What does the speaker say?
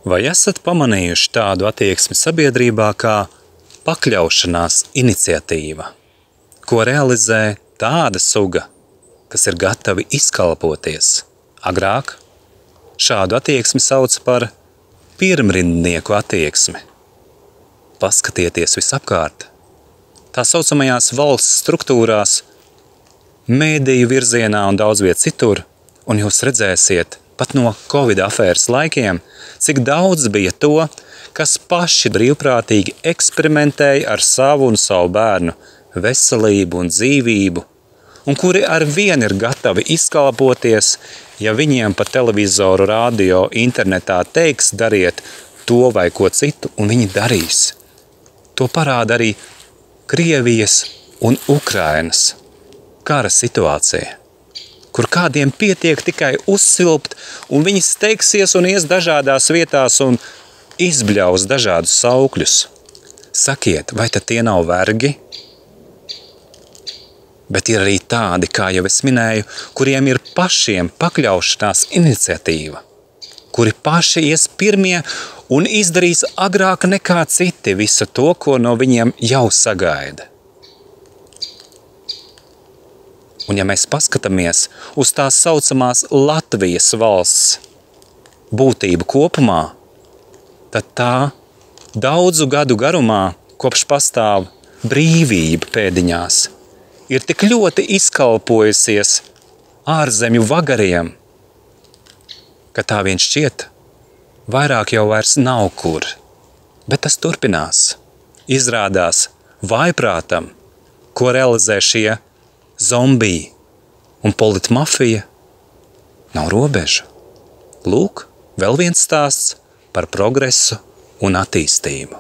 Vai esat pamanījuši tādu attieksmi sabiedrībā kā pakļaušanās iniciatīva, ko realizē tāda suga, kas ir gatavi izkalpoties? Agrāk šādu attieksmi sauc par pirmrindnieku attieksmi. Paskatieties visapkārt. Tā saucamajās valsts struktūrās, mēdīju virzienā un daudz viet citur, un jūs redzēsiet, pat no Covid afēras laikiem, cik daudz bija to, kas paši brīvprātīgi eksperimentēja ar savu un savu bērnu veselību un dzīvību, un kuri ar vienu ir gatavi izkalpoties, ja viņiem pa televizoru, radio, internetā teiks, dariet to vai ko citu, un viņi darīs. To parāda arī Krievijas un Ukrainas kara situācija, kur kādiem pietiek tikai uzsilpt, un viņi steigsies un ies dažādās vietās un izbļaus dažādus saukļus. Sakiet, vai tad tie nav vergi? Bet ir arī tādi, kā jau es minēju, kuriem ir pašiem pakļaušanās iniciatīva, kuri paši ies pirmie un izdarīs agrāk nekā citi visu to, ko no viņiem jau sagaida. Un ja mēs paskatāmies uz tās saucamās Latvijas valsts būtību kopumā, tad tā daudzu gadu garumā, kopš pastāv brīvība pēdiņās, ir tik ļoti izkalpojusies ārzemju vagariem, ka tā vien šķiet, vairāk jau vairs nav kur. Bet tas turpinās. Izrādās vājprātam, ko realizē šie zombiji un politmafija, nav robežu. Lūk, vēl viens stāsts par progresu un attīstību.